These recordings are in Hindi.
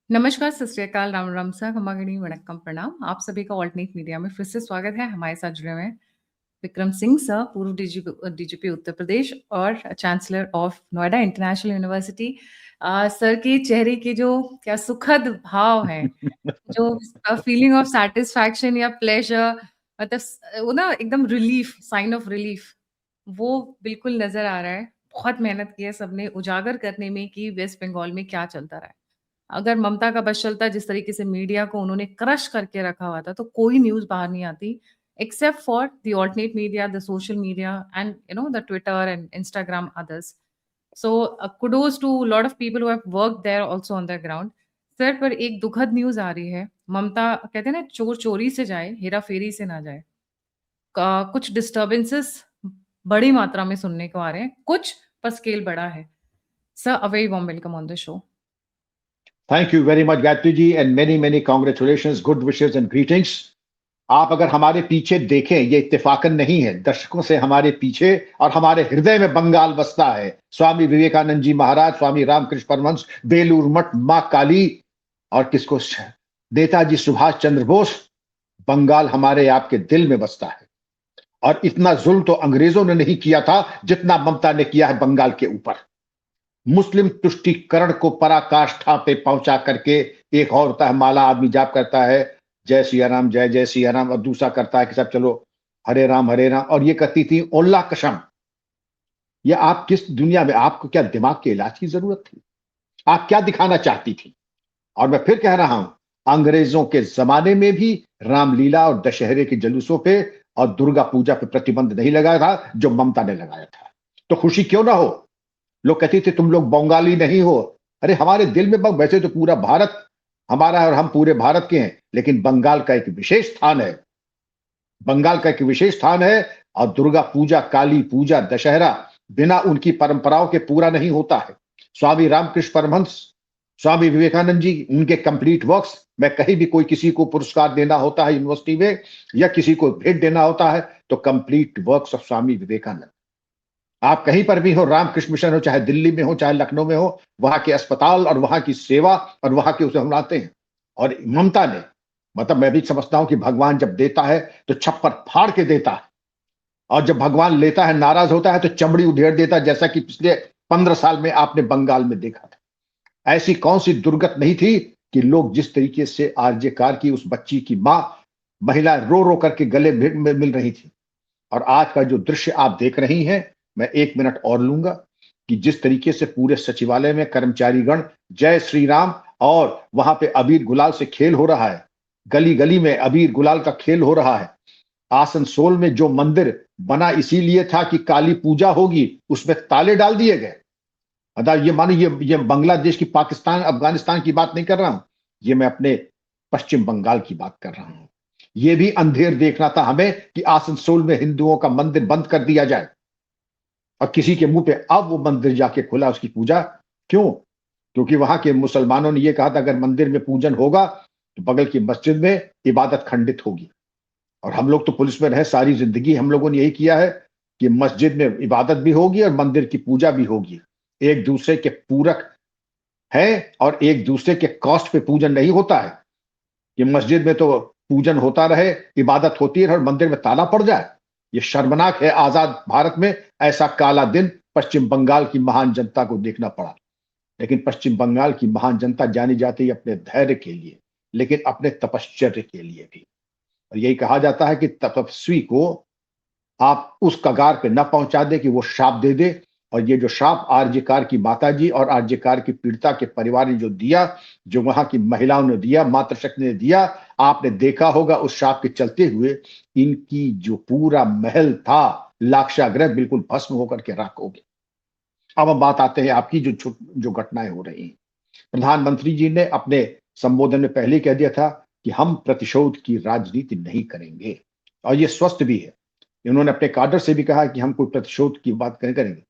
नमस्कार, सत श्री अकाल, राम राम सा, खमागणी, वणक्कम, प्रणाम। आप सभी का ऑल्टरनेट मीडिया में फिर से स्वागत है। हमारे साथ जुड़े हुए हैं विक्रम सिंह सर, पूर्व डीजीपी उत्तर प्रदेश और chancellor of Noida international university. Sir के चेहरे के जो क्या सुखद भाव हैं, जो फीलिंग ऑफ सैटिस्फैक्शन या प्लेजर, मतलब वो ना एकदम रिलीफ, साइन ऑफ रिलीफ, वो बिल्कुल नजर आ रहा है। बहुत मेहनत की है सबने उजागर करने में कि वेस्ट बंगाल में क्या चलता रहा है। अगर ममता का बस चलता, जिस तरीके से मीडिया को उन्होंने क्रश करके रखा हुआ था, तो कोई न्यूज़ बाहर नहीं आती, except for the alternate media, the social media, and the Twitter and Instagram others. So kudos to a lot of people who have worked there also on the ground. Sir, पर एक दुखद न्यूज़ आ रही है। ममता कहते हैं ना, चोर चोरी से जाए, हेरा फेरी से ना जाए। कुछ डिस्टर्बेंसेस बड़ी मात्रा में सुनने को आ रहे हैं, कुछ पर स्केल बड़ा है। Sir, a very warm welcome on the show. Thank you very much Gayatri ji and many many congratulations, good wishes and greetings. आप अगर हमारे पीछे देखें, ये इत्तेफाकन नहीं है, दशकों से हमारे पीछे और हमारे हृदय में बंगाल बसता है। स्वामी विवेकानंद जी महाराज, स्वामी रामकृष्ण परमहंस, बेलूर मठ, मां काली और किसको, नेताजी सुभाष चंद्र बोस। बंगाल हमारे आपके दिल में बसता है। और इतना जुल्म तो अंग्रेजों ने नहीं किया था जितना ममता ने किया है बंगाल के ऊपर। मुस्लिम तुष्टीकरण को पराकाष्ठा पे पहुंचा करके, एक और होता है माला आदमी जाप करता है, जय सिया राम, जय जय सिया राम, और दूसरा करता है कि सब चलो हरे राम हरे राम, और ये कहती थी ओल्ला कसम। ये आप किस दुनिया में, आपको क्या दिमाग के इलाज की जरूरत थी? आप क्या दिखाना चाहती थी? और मैं फिर कह रहा हूं, अंग्रेजों के जमाने में भी रामलीला और दशहरे के जुलूसों पे और दुर्गा पूजा पे प्रतिबंध नहीं लगाया था जो ममता ने लगाया था। तो खुशी क्यों ना हो? लोग कहते थे तुम लोग बंगाली नहीं हो। अरे हमारे दिल में वैसे तो पूरा भारत हमारा है और हम पूरे भारत के हैं, लेकिन बंगाल का एक विशेष स्थान है। बंगाल का एक विशेष स्थान है। और दुर्गा पूजा, काली पूजा, दशहरा बिना उनकी परंपराओं के पूरा नहीं होता है। स्वामी रामकृष्ण परमहंस, स्वामी विवेकानंद जी, उनके कंप्लीट वर्क्स, मैं कहीं भी कोई किसी को पुरस्कार देना होता है यूनिवर्सिटी में या किसी को भेंट देना होता है तो complete works of Swami Vivekananda. आप कहीं पर भी हो, रामकृष्ण मिशन हो, चाहे दिल्ली में हो चाहे लखनऊ में हो, वहां के अस्पताल और वहां की सेवा और वहां के उसे हम लाते हैं। और ममता ने, मतलब मैं भी समझता हूं कि भगवान जब देता है तो छप्पर फाड़ के देता है, और जब भगवान लेता है, नाराज होता है तो चमड़ी उधेड़ देता है, जैसा कि पिछले 15 साल में आपने बंगाल में देखा था। ऐसी कौन सी दुर्गत नहीं थी कि लोग जिस तरीके से आरजे कार की उस बच्ची की मां, महिला रो रो करके गले मिल रही थी। और आज का जो दृश्य आप देख रही हैं, मैं 1 मिनट और लूंगा कि जिस तरीके से पूरे सचिवालय में कर्मचारीगण जय श्री राम, और वहां पे अबीर गुलाल से खेल हो रहा है, गली गली में अबीर गुलाल का खेल हो रहा है। आसनसोल में जो मंदिर बना इसीलिए था कि काली पूजा होगी, उसमें ताले डाल दिए गए। मतलब ये मानो, ये बांग्लादेश की, पाकिस्तान अफगानिस्तान की बात नहीं कर रहा हूं, ये मैं अपने पश्चिम बंगाल की बात कर रहा हूं। ये भी अंधेर देखना था हमें कि आसनसोल में हिंदुओं का मंदिर बंद कर दिया जाए, और किसी के मुंह पे अब वो मंदिर जाके खुला उसकी पूजा। क्यों? क्योंकि वहां के मुसलमानों ने ये कहा था अगर मंदिर में पूजन होगा तो बगल की मस्जिद में इबादत खंडित होगी। और हम लोग तो पुलिस में रहे सारी जिंदगी, हम लोगों ने यही किया है कि मस्जिद में इबादत भी होगी और मंदिर की पूजा भी होगी। एक दूसरे के पूरक है और एक दूसरे के कॉस्ट पे पूजन नहीं होता है कि मस्जिद में तो पूजन होता रहे, इबादत होती रहे और मंदिर में ताला पड़ जाए। ये शर्मनाक है। आजाद भारत में ऐसा काला दिन पश्चिम बंगाल की महान जनता को देखना पड़ा। लेकिन पश्चिम बंगाल की महान जनता जानी जाती है अपने धैर्य के लिए, लेकिन अपने तपश्चर्य के लिए भी। और यही कहा जाता है कि तपस्वी को आप उस कगार पे न पहुंचा दे कि वो श्राप दे दे। और ये जो श्राप आरजेकार की माता जी और आरजेकार की पीड़िता के परिवार ने जो दिया, जो वहां की महिलाओं ने दिया, मातृशक्ति ने दिया, आपने देखा होगा उस श्राप के चलते हुए इनकी जो पूरा महल था लाक्षागृह बिल्कुल भस्म होकर के राख हो गया। अब हम बात आते हैं आपकी जो घटनाएं हो रही हैं। प्रधानमंत्री जी ने अपने संबोधन में पहले कह दिया था कि हम प्रतिशोध की राजनीति नहीं करेंगे, और ये स्वस्थ भी है। उन्होंने अपने काडर से भी कहा कि हम कोई प्रतिशोध की बात नहीं करेंगे।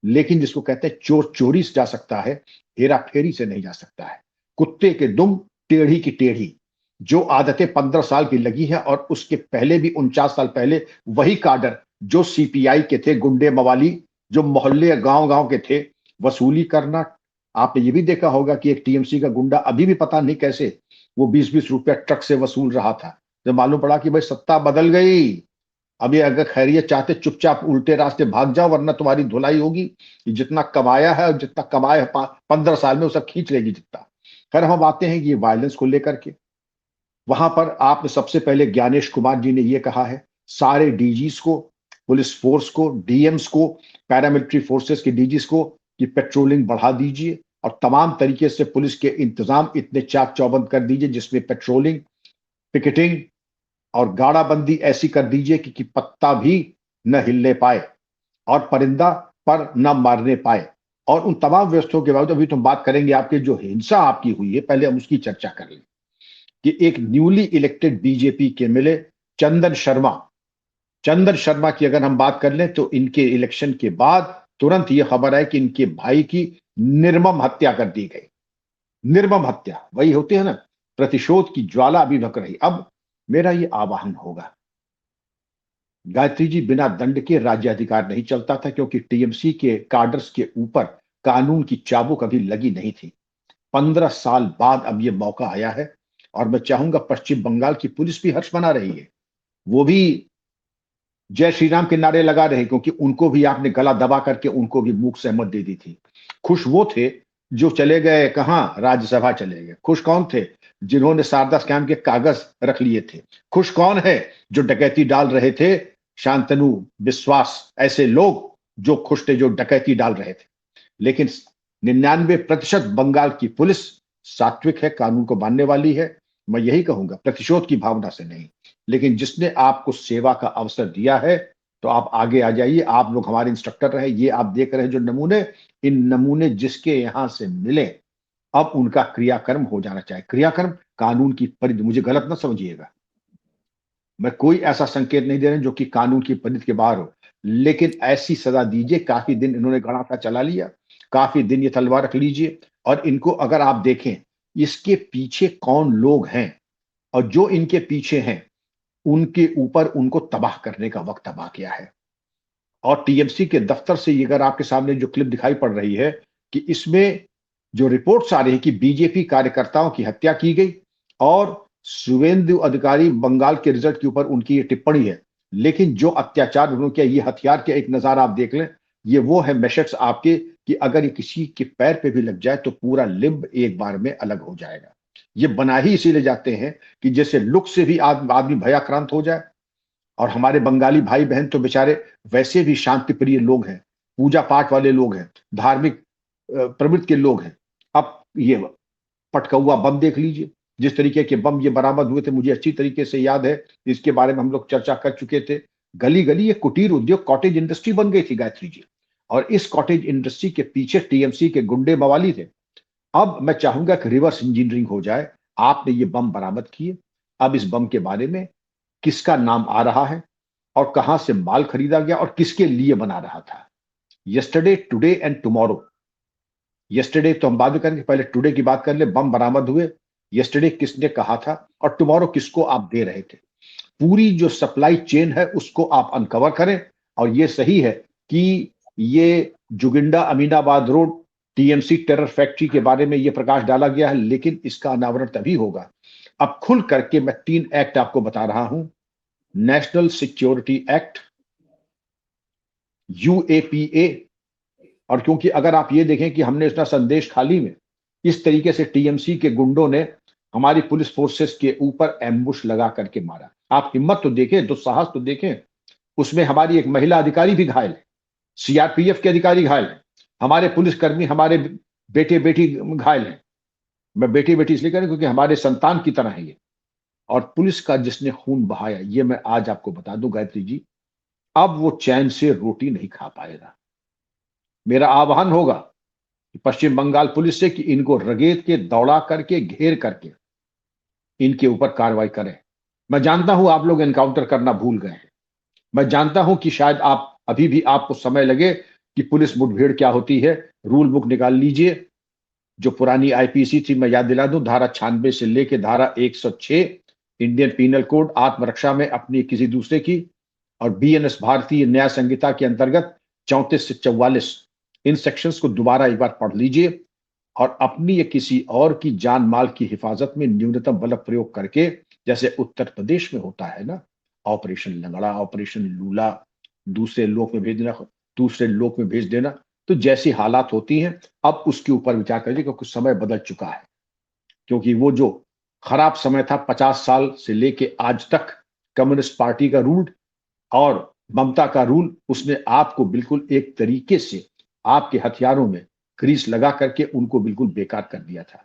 लेकिन जिसको कहते हैं चोर चोरी से जा सकता है, हेरा फेरी से नहीं जा सकता है। कुत्ते के दुम, टेढ़ी की टेढ़ी। जो आदतें 15 साल की लगी हैं, और उसके पहले भी 49 साल पहले वही काडर जो सीपीआई के थे, गुंडे मवाली, जो मोहल्ले गांव गांव के थे, वसूली करना, आपने ये भी देखा होगा कि एक टीएमसी का गुंडा अभी भी पता नहीं कैसे वो 20-20 रुपया ट्रक से वसूल रहा था। जब मालूम पड़ा कि भाई सत्ता बदल गई, अभी अगर खैरियत चाहते चुपचाप उल्टे रास्ते भाग जाओ, वरना तुम्हारी धुलाई होगी। जितना कमाया है और जितना कमाया है 15 साल में वो सब खींच लेगी जितना। खैर, हम आते हैं कि ये वायलेंस को लेकर के, वहां पर आपने सबसे पहले ज्ञानेश कुमार जी ने ये कहा है सारे डीजीज को, पुलिस फोर्स को, डीएम्स को, पैरामिलिट्री फोर्सेस के डीजीज को कि पेट्रोलिंग बढ़ा दीजिए और तमाम तरीके से पुलिस के इंतजाम इतने चाक चौबंद कर दीजिए जिसमें पेट्रोलिंग, पिकेटिंग और गाड़ाबंदी ऐसी कर दीजिए कि पत्ता भी न हिलने पाए और परिंदा पर न मारने पाए। और उन तमाम व्यवस्थाओं के बावजूद अभी तुम बात करेंगे आपके जो हिंसा आपकी हुई है, पहले हम उसकी चर्चा कर लें कि एक न्यूली इलेक्टेड बीजेपी के मिले चंदन शर्मा की अगर हम बात कर लें तो इनके इलेक्शन के बाद तुरंत ये खबर है कि इनके भाई की निर्मम हत्या कर दी गई। निर्मम हत्या वही होती है ना, प्रतिशोध की ज्वाला अभी भड़क रही। अब मेरा ये आह्वान होगा, गायत्री जी, बिना दंड के राज्याधिकार नहीं चलता था, क्योंकि टीएमसी के काडर्स के ऊपर कानून की चाबुक कभी लगी नहीं थी। 15 साल बाद अब ये मौका आया है और मैं चाहूंगा पश्चिम बंगाल की पुलिस भी हर्ष मना रही है, वो भी जय श्री राम के नारे लगा रहे, क्योंकि उनको भी आपने गला दबा करके उनको भी मूक सहमत दे दी थी। खुश वो थे जो चले गए कहां, राज्यसभा चले गए। खुश कौन थे, जिन्होंने शारदा स्कैम के कागज रख लिए थे। खुश कौन है, जो डकैती डाल रहे थे, शांतनु विश्वास, ऐसे लोग जो खुश थे, जो डकैती डाल रहे थे। लेकिन 99% बंगाल की पुलिस सात्विक है, कानून को मानने वाली है। मैं यही कहूंगा, प्रतिशोध की भावना से नहीं, लेकिन जिसने आपको सेवा का अवसर दिया है तो आप आगे आ जाइए। आप लोग हमारे इंस्ट्रक्टर रहे, ये आप देख रहे हैं जो नमूने, इन नमूने जिसके यहां से मिले अब उनका क्रियाकर्म हो जाना चाहिए। क्रियाकर्म कानून की परिधि, मुझे गलत ना समझिएगा, मैं कोई ऐसा संकेत नहीं दे रहा जो कि कानून की परिधि के बाहर हो, लेकिन ऐसी सजा दीजिए। काफी दिन इन्होंने गणासा चला लिया, काफी दिन ये तलवार रख लीजिए, और इनको अगर आप देखें इसके पीछे कौन लोग हैं और जो इनके पीछे हैं उनके ऊपर उनको तबाह करने का वक्त अब आ गया है। और टीएमसी के दफ्तर से अगर आपके सामने जो क्लिप दिखाई पड़ रही है कि इसमें जो रिपोर्ट्स आ रही है कि बीजेपी कार्यकर्ताओं की हत्या की गई और शुभेंदु अधिकारी बंगाल के रिजल्ट के ऊपर उनकी ये टिप्पणी है। लेकिन जो अत्याचार उन्होंने किया, ये हथियार के एक नजारा आप देख लें, ये वो है मेशक्स आपके कि अगर ये किसी के पैर पे भी लग जाए तो पूरा लिम्ब एक बार में अलग हो जाएगा। ये बना ही इसीलिए जाते हैं कि जैसे लुक से भी आदमी भयाक्रांत हो जाए। और हमारे बंगाली भाई बहन तो बेचारे वैसे भी शांति प्रिय लोग हैं, पूजा पाठ वाले लोग हैं, धार्मिक प्रवृत्ति के लोग हैं। अब ये पटकौआ बम देख लीजिए, जिस तरीके के बम ये बरामद हुए थे, मुझे अच्छी तरीके से याद है, इसके बारे में हम लोग चर्चा कर चुके थे। गली गली ये कुटीर उद्योग, कॉटेज इंडस्ट्री बन गई थी गायत्री जी, और इस कॉटेज इंडस्ट्री के पीछे टीएमसी के गुंडे मवाली थे। अब मैं चाहूंगा कि रिवर्स इंजीनियरिंग हो जाए। आपने ये बम बरामद किए, अब इस बम के बारे में किसका नाम आ रहा है और कहां से माल खरीदा गया और किसके लिए बना रहा था। Yesterday, today and tomorrow. Yesterday तो हम बाद में करेंगे, पहले टुडे की बात कर ले। बम बरामद हुए, यस्टरडे किसने कहा था और टुमारो किसको आप दे रहे थे। पूरी जो सप्लाई चेन है उसको आप अनकवर करें। और ये सही है कि ये Juginda Aminabad road TMC terror factory के बारे में ये प्रकाश डाला गया है, लेकिन इसका अनावरण तभी होगा। अब खुल करके मैं 3 एक्ट आपको बता रहा हूं, नेशनल सिक्योरिटी एक्ट, यूएपीए। और क्योंकि अगर आप ये देखें कि हमने इसका संदेश खाली में इस तरीके से टीएमसी के गुंडों ने हमारी पुलिस फोर्सेस के ऊपर एम्बुश लगा करके मारा। आप हिम्मत तो देखें, दुस्साहस तो देखें। उसमें हमारी एक महिला अधिकारी भी घायल है, सीआरपीएफ के अधिकारी घायल है, हमारे पुलिसकर्मी, हमारे बेटे बेटी घायल हैं। मैं बेटी बेटी इसलिए कह रहा हूं क्योंकि हमारे संतान की तरह है ये। और पुलिस का जिसने खून बहाया, ये मैं आज आपको बता दूं गायत्री जी, अब वो चैन से रोटी नहीं खा पाएगा। मेरा आह्वान होगा कि पश्चिम बंगाल पुलिस से कि इनको रगेद के, दौड़ा करके, घेर करके इनके ऊपर कार्रवाई करें। मैं जानता हूं आप लोग एनकाउंटर करना भूल गए हैं। मैं जानता हूं कि शायद आप अभी भी आपको समय लगे कि पुलिस मुठभेड़ क्या होती है। रूल बुक निकाल लीजिए, जो पुरानी आईपीसी थी, मैं याद दिला दूं, धारा 96 से लेके धारा 106 इंडियन पीनल कोड, आत्मरक्षा में अपनी किसी दूसरे की, और बीएनएस भारतीय न्याय संहिता के अंतर्गत 34 से 44 इन सेक्शंस को दोबारा एक बार पढ़ लीजिए। और अपनी या किसी और की जान माल की हिफाजत में न्यूनतम बल प्रयोग करके, जैसे उत्तर प्रदेश में होता है ना, ऑपरेशन लंगड़ा, ऑपरेशन लूला, दूसरे लोक में भेज देना, दूसरे लोक में भेज देना, तो जैसी हालात होती हैं अब उसके ऊपर विचार करिए, क्योंकि समय बदल चुका है। क्योंकि वो जो खराब समय था 50 साल से लेके आज तक कम्युनिस्ट पार्टी का रूल और ममता का रूल, उसने आपको बिल्कुल एक तरीके से आपके हथियारों में ग्रीस लगा करके उनको बिल्कुल बेकार कर दिया था।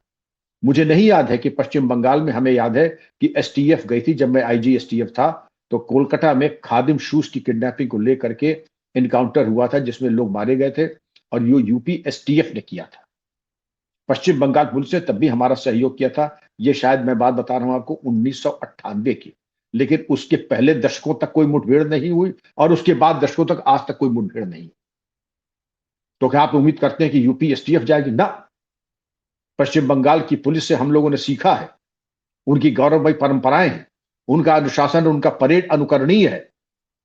मुझे नहीं याद है कि पश्चिम बंगाल में, हमें याद है कि एसटीएफ गई थी, जब मैं आईजी एसटीएफ था, तो कोलकाता में खादिम शूज की किडनैपिंग को लेकर के एनकाउंटर हुआ था जिसमें लोग मारे गए थे, और यो यूपी एसटीएफ ने किया था। पश्चिम बंगाल पुलिस ने तब भी हमारा सहयोग किया था। ये शायद मैं बात बता रहा हूं आपको 1998 की, लेकिन उसके पहले दशकों तक कोई मुठभेड़ नहीं हुई और उसके बाद दशकों तक आज तक कोई मुठभेड़ नहीं। तो क्या आप उम्मीद करते हैं कि यूपी एसटीएफ जाएगी? ना। पश्चिम बंगाल की पुलिस से हम लोगों ने सीखा है, उनकी गौरवमयी परंपराएं हैं, उनका अनुशासन, उनका परेड अनुकरणीय है।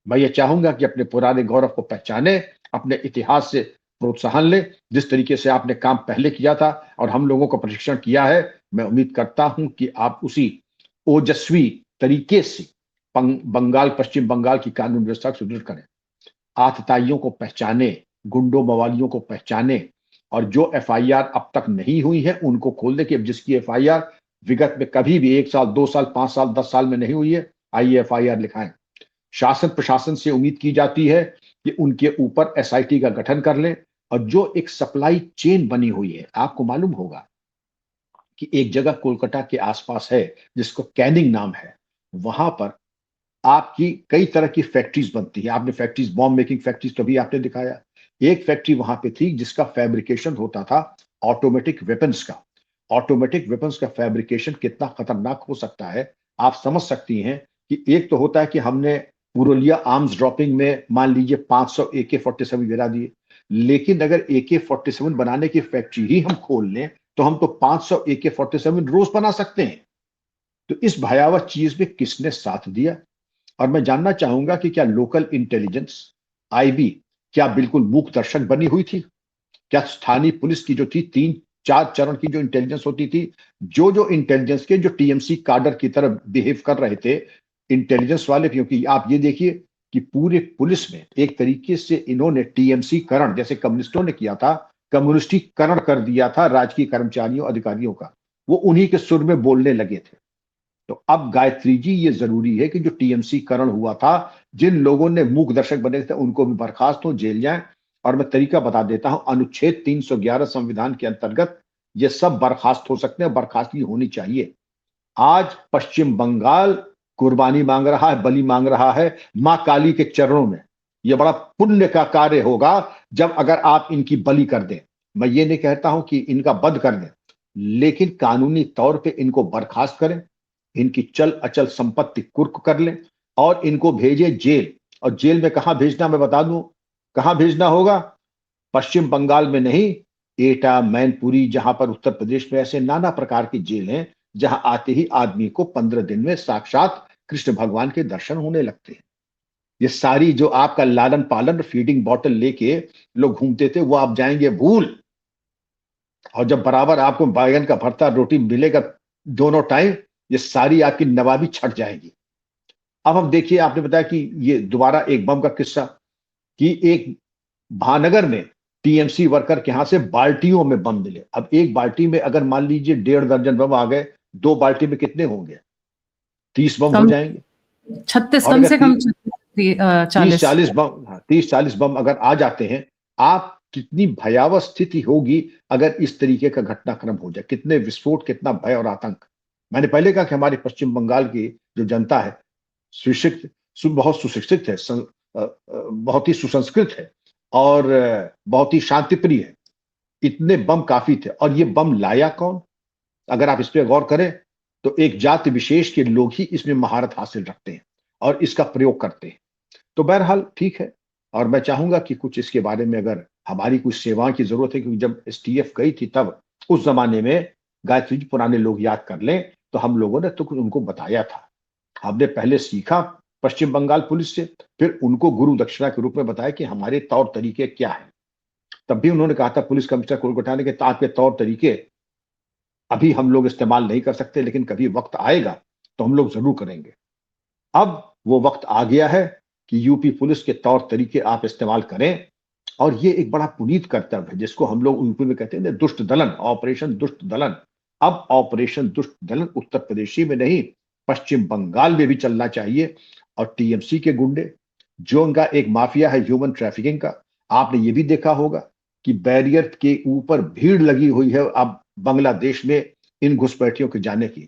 मैं ये चाहूंगा कि अपने पुराने गौरव को पहचाने, अपने इतिहास से प्रोत्साहन ले। जिस तरीके से आपने काम पहले किया था और हम लोगों को प्रशिक्षण किया है, मैं उम्मीद करता हूं कि आप उसी ओजस्वी तरीके से बंगाल, पश्चिम बंगाल की कानून व्यवस्था को सुदृढ़ करें, आतताइयों को पहचाने, गुंडों मवालियों को पहचाने, और जो एफआईआर अब तक नहीं हुई है उनको खोल दे कि अब जिसकी एफआईआर विगत में कभी भी 1 साल, 2 साल, 5 साल, 10 साल में नहीं हुई है, आइए एफआईआर लिखाएं। शासन प्रशासन से उम्मीद की जाती है कि उनके ऊपर एसआईटी का गठन कर लें। और जो एक सप्लाई चेन बनी हुई है, आपको मालूम होगा कि एक जगह कोलकाता के आसपास है जिसको कैनिंग नाम है, वहां पर आपकी कई तरह की फैक्ट्रीज बनती है। आपने फैक्ट्रीज, बॉम्ब मेकिंग फैक्ट्रीज कभी आपने दिखाया? एक फैक्ट्री वहां पे थी जिसका फैब्रिकेशन होता था ऑटोमेटिक वेपन्स का। ऑटोमेटिक वेपन्स का फैब्रिकेशन कितना खतरनाक हो सकता है, आप समझ सकती हैं कि एक तो होता है कि हमने पुरुलिया आर्म्स ड्रॉपिंग में मान लीजिए 500 AK-47 गिरा दिए, लेकिन अगर AK-47 बनाने की फैक्ट्री ही हम खोल लें तो हम तो 500 AK-47 रोज बना सकते हैं। तो इस भयावह चीज में किसने साथ दिया? और मैं जानना चाहूंगा कि क्या लोकल इंटेलिजेंस, आईबी, क्या बिल्कुल मूक दर्शक बनी हुई थी? क्या स्थानीय पुलिस की जो थी 3-4 चरण की जो इंटेलिजेंस होती थी, जो जो इंटेलिजेंस के जो टीएमसी काडर की तरह बिहेव कर रहे थे इंटेलिजेंस वाले, क्योंकि आप ये देखिए कि पूरे पुलिस में एक तरीके से इन्होंने टीएमसी करण, जैसे कम्युनिस्टों ने किया था, कम्युनिस्टीकरण कर दिया था राजकीय कर्मचारियों अधिकारियों का। वो उन्हीं के सुर में बोलने लगे थे। तो अब गायत्री जी, ये जरूरी है कि जो टीएमसी करण हुआ था, जिन लोगों ने मूक दर्शक बने थे उनको भी बर्खास्त हो, जेल जाएं। और मैं तरीका बता देता हूं, अनुच्छेद 311 संविधान के अंतर्गत ये सब बर्खास्त हो सकते हैं, बर्खास्तगी होनी चाहिए। आज पश्चिम बंगाल कुर्बानी मांग रहा है, बलि मांग रहा है मां काली के चरणों में। यह बड़ा पुण्य का कार्य होगा जब अगर आप इनकी बलि कर दें। मैं ये नहीं कहता हूं कि इनका वध कर दें, लेकिन कानूनी तौर पे इनको बर्खास्त करें, इनकी चल अचल संपत्ति कुर्क कर लें और इनको भेजे जेल। और जेल में कहां भेजना मैं बता दूं, कहां भेजना होगा? पश्चिम बंगाल में नहीं, एटा, मैनपुरी, जहां पर उत्तर प्रदेश में ऐसे नाना प्रकार की जेल हैं, जहां आते ही आदमी को 15 दिन में साक्षात कृष्ण भगवान के दर्शन होने लगते हैं। ये सारी जो आपका लालन पालन, फीडिंग बॉटल लेके लोग घूमते थे, वो आप जाएंगे भूल। और जब बराबर आपको बैगन का भरता रोटी मिलेगा दोनों टाइम, ये सारी आपकी नवाबी छट जाएगी। अब हम देखिए, आपने बताया कि ये दोबारा एक बम का किस्सा, कि एक महानगर में टीएमसी वर्कर के यहां से बाल्टियों में बम मिले। अब एक बाल्टी में अगर मान लीजिए 1.5 दर्जन बम आ गए, 2 बाल्टी में कितने होंगे? 30 बम हो कम जाएंगे। 36, और कम अगर से कम 36, 30 40। 40 बम, हाँ, 30-40 बम अगर आ जाते हैं, आप कितनी भयावह स्थिति होगी अगर इस तरीके का घटनाक्रम हो जाए, कितने विस्फोट, कितना भय और आतंक। मैंने पहले कहा कि हमारी पश्चिम बंगाल की जो जनता है, सुशिक्षित, बहुत सुशिक्षित है, बहुत ही सुसंस्कृत है और बहुत ही शांति प्रिय है। इतने बम काफी थे। और ये बम लाया कौन? अगर आप इस पे गौर करें तो एक जाति विशेष के लोग ही इसमें महारत हासिल रखते हैं और इसका प्रयोग करते हैं। तो बहरहाल ठीक है। और मैं चाहूंगा कि कुछ इसके बारे में अगर हमारी कुछ सेवाओं की जरूरत है, क्योंकि जब एसटीएफ गई थी तब उस जमाने में, गायत्री जी पुराने लोग याद कर लें, तो हम लोगों ने तो कुछ उनको बताया था। हमने पहले सीखा पश्चिम बंगाल पुलिस से, फिर उनको गुरु दक्षिणा के रूप में बताया कि हमारे तौर तरीके क्या है। तब भी उन्होंने कहा था पुलिस कमिश्नर कोलकाता ने कि आपके तौर तरीके अभी हम लोग इस्तेमाल नहीं कर सकते, लेकिन कभी वक्त आएगा तो हम लोग जरूर करेंगे। अब वो वक्त आ गया है कि यूपी पुलिस के तौर तरीके आप इस्तेमाल करें, और ये एक बड़ा पुनीत कर्तव्य है जिसको हम लोग यूपी में कहते हैं ना, दुष्ट दलन, ऑपरेशन दुष्ट दलन। अब ऑपरेशन दुष्ट दलन उत्तर प्रदेश ही में नहीं, पश्चिम बंगाल में भी चलना चाहिए। और टीएमसी के गुंडे, जो उनका एक माफिया है ह्यूमन ट्रैफिकिंग का, आपने ये भी देखा होगा कि बैरियर के ऊपर भीड़ लगी हुई है अब बांग्लादेश में इन घुसपैठियों के जाने की।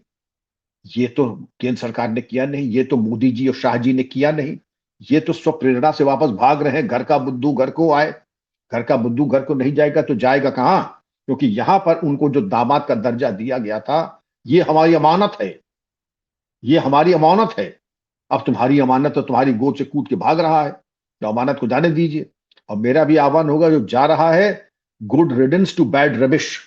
ये तो केंद्र सरकार ने किया नहीं, ये तो मोदी जी और शाह जी ने किया नहीं, ये तो स्वप्रेरणा से वापस भाग रहे हैं। घर का बुद्धू घर को आए, घर का बुद्धू घर को नहीं जाएगा तो जाएगा कहां? क्योंकि यहां पर उनको जो दामाद का दर्जा दिया गया था, ये हमारी अमानत है, ये हमारी अमानत है। अब तुम्हारी अमानत तो तुम्हारी गोद से कूद के भाग रहा है, तो अमानत को जाने दीजिए। और मेरा भी आह्वान होगा, जो जा रहा है, good riddance to bad rubbish.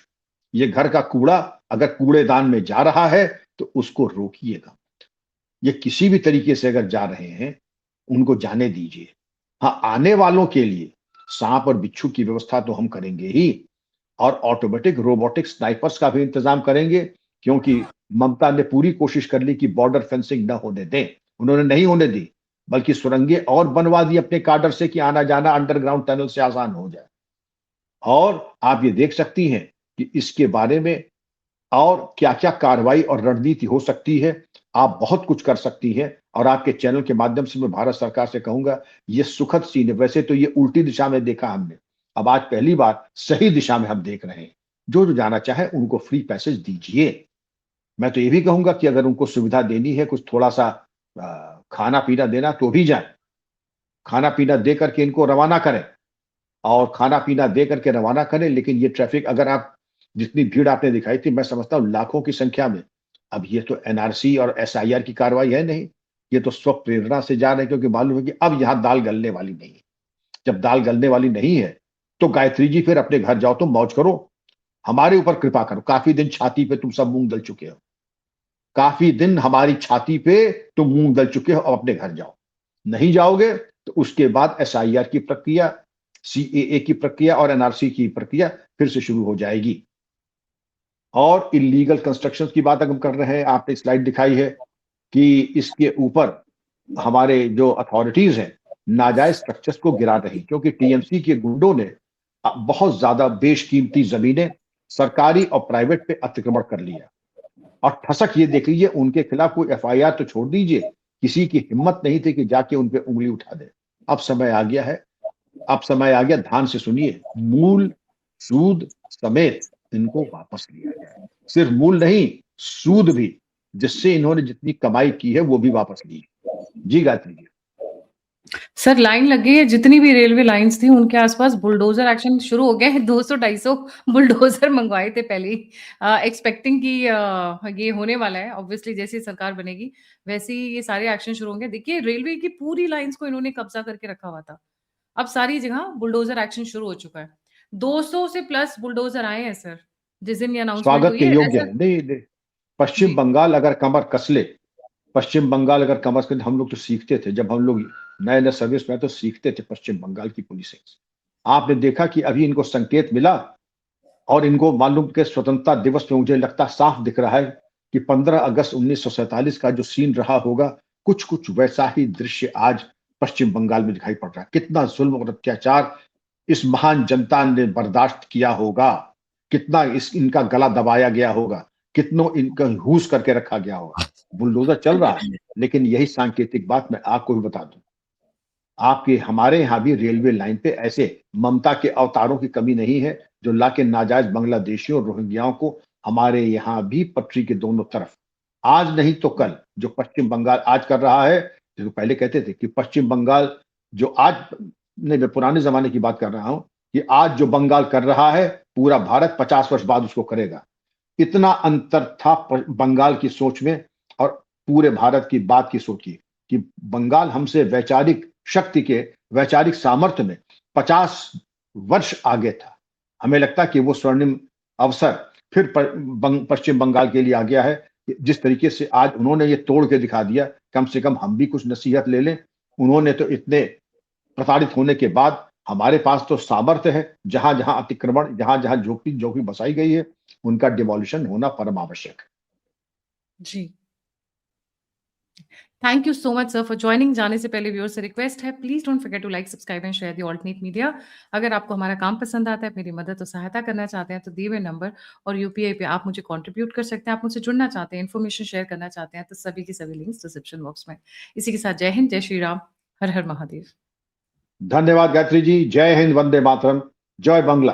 ये घर का कूड़ा अगर कूड़ेदान में जा रहा है तो उसको रोकिएगा। ये किसी भी तरीके से अगर जा रहे हैं, उनको जाने दीजिए। हाँ, आने वालों के लिए सांप और बिच्छू की व्यवस्था तो हम करेंगे ही, और ऑटोमेटिक रोबोटिक स्नाइपर्स का भी इंतजाम करेंगे, क्योंकि ममता ने पूरी कोशिश कर ली कि बॉर्डर फेंसिंग न होने दें, उन्होंने नहीं होने दी, बल्कि सुरंगें और बनवा दी अपने काडर से कि आना जाना अंडरग्राउंड टनल से आसान हो जाए। और आप ये देख सकती हैं कि इसके बारे में और क्या क्या कार्रवाई और रणनीति हो सकती है। आप बहुत कुछ कर सकती हैं, और आपके चैनल के माध्यम से मैं भारत सरकार से कहूंगा, ये सुखद सीन है। वैसे तो ये उल्टी दिशा में देखा हमने, अब आज पहली बार सही दिशा में हम देख रहे हैं। जो जो जाना चाहे उनको फ्री पैसेज दीजिए। मैं तो ये भी कहूंगा कि अगर उनको सुविधा देनी है, कुछ थोड़ा सा खाना पीना देना, तो भी जाए, खाना पीना दे करके इनको रवाना करें, और खाना पीना दे करके रवाना करें। लेकिन ये ट्रैफिक, अगर आप जितनी भीड़ आपने दिखाई थी, मैं समझता हूं लाखों की संख्या में, अब ये तो एनआरसी और एसआईआर की कार्रवाई है नहीं, ये तो स्व प्रेरणा से जा रहे हैं, क्योंकि मालूम है कि अब यहां दाल गलने वाली नहीं है। जब दाल गलने वाली नहीं है, तो गायत्री जी फिर अपने घर जाओ, तुम मौज करो, हमारे ऊपर कृपा करो। काफी दिन छाती पे तुम सब मूंग दल चुके हो, काफी दिन हमारी छाती पे तुम मूंग दल चुके हो, अब अपने घर जाओ। नहीं जाओगे तो उसके बाद एसआईआर की प्रक्रिया, सीएए की प्रक्रिया और एनआरसी की प्रक्रिया फिर से शुरू हो जाएगी। और इलीगल कंस्ट्रक्शन की बात अगर हम कर रहे हैं, आपने स्लाइड दिखाई है कि इसके ऊपर हमारे जो अथॉरिटीज हैं, नाजायज स्ट्रक्चर्स को गिरा रही, क्योंकि टीएमसी के गुंडों ने बहुत ज्यादा बेशकीमती जमीनें सरकारी और प्राइवेट पे अतिक्रमण कर लिया। और ठसक ये देख लीजिए, उनके खिलाफ कोई एफआईआर तो छोड़ दीजिए, किसी की हिम्मत नहीं थी कि जाके उन पे उंगली उठा दे। अब समय आ गया है, अब समय आ गया, ध्यान से सुनिए, मूल सूद समेत इनको वापस लिया जाए। सिर्फ मूल नहीं, सूद भी, जिससे इन्होंने जितनी कमाई की है वो भी वापस ली। जी गायत्री जी। सर लाइन लग गई है, जितनी भी रेलवे लाइंस थी उनके आसपास बुलडोजर एक्शन शुरू हो गया है। 200-250 बुलडोजर मंगवाए थे पहले ही, एक्सपेक्टिंग कि ये होने वाला है। ऑब्वियसली जैसी सरकार बनेगी वैसे ही ये सारे एक्शन शुरू होंगे। देखिए रेलवे की पूरी लाइंस को इन्होंने कब्जा करके रखा हुआ था, अब सारी जगह बुलडोजर एक्शन शुरू हो चुका है। 200 से प्लस बुलडोजर आए हैं सर, जिस दिन ये अनाउंसमेंट स्वागत हुई के है योग्य ऐसा। है। नहीं नहीं, पश्चिम जी बंगाल अगर कमर कस ले, पश्चिम बंगाल अगर कमर कस ले, हम लोग तो सीखते थे, जब हम लोग नए नए सर्विस में आए तो सीखते थे पश्चिम बंगाल की पुलिसिंग से। आपने देखा कि अभी इनको संकेत मिला, और इनको मालूम के स्वतंत्रता दिवस में मुझे लगता साफ दिख रहा है कि 15 अगस्त 1947 का जो सीन रहा होगा, कुछ कुछ वैसा ही दृश्य आज पश्चिम बंगाल में दिखाई पड़ रहा है। कितना जुल्म और अत्याचार इस महान जनता ने बर्दाश्त किया होगा, कितना इनका गला दबाया गया होगा, कितनों इनका हुस करके रखा गया होगा। बुलडोजर चल रहा है, लेकिन यही सांकेतिक बात मैं आपको भी बता दूं, आपके हमारे यहाँ भी रेलवे लाइन पे ऐसे ममता के अवतारों की कमी नहीं है, जो लाके नाजायज बांग्लादेशियों और रोहिंग्याओं को हमारे यहाँ भी पटरी के दोनों तरफ, आज नहीं तो कल, जो पश्चिम बंगाल आज कर रहा है। जो पहले कहते थे कि पश्चिम बंगाल जो आज, नहीं मैं पुराने जमाने की बात कर रहा हूं, कि आज जो बंगाल कर रहा है पूरा भारत 50 वर्ष बाद उसको करेगा। इतना अंतर था बंगाल की सोच में और पूरे भारत की बात की सोच की, कि बंगाल हमसे वैचारिक शक्ति के, वैचारिक सामर्थ्य में 50 वर्ष आगे था। हमें लगता कि वो स्वर्णिम अवसर फिर पश्चिम बंगाल के लिए आ गया है। जिस तरीके से आज उन्होंने ये तोड़ के दिखा दिया, कम से कम हम भी कुछ नसीहत ले लें। उन्होंने तो इतने प्रताड़ित होने के बाद हमारे पास तो सामर्थ्य है, जहां जहां अतिक्रमण, जहां जहां झोपड़ी बसाई गई है, उनका डिमोलिशन होना परम आवश्यक है। जी। Thank you so much sir for joining. जाने से पहले व्यूअर्स से रिक्वेस्ट है, please don't forget to like, subscribe and share the alternate media. अगर आपको हमारा काम पसंद आता है, मेरी मदद और सहायता करना चाहते हैं, तो दिए हुए नंबर और यूपीआई पे आप मुझे कंट्रीब्यूट कर सकते हैं। आप मुझसे जुड़ना चाहते हैं, इन्फॉर्मेशन शेयर करना चाहते हैं, तो सभी की सभी लिंक्स डिस्क्रिप्शन बॉक्स में। इसी के साथ जय हिंद, जय श्री राम, हर हर महादेव। धन्यवाद गायत्री जी। जय हिंद, वंदे मातरम, जय बांग्ला।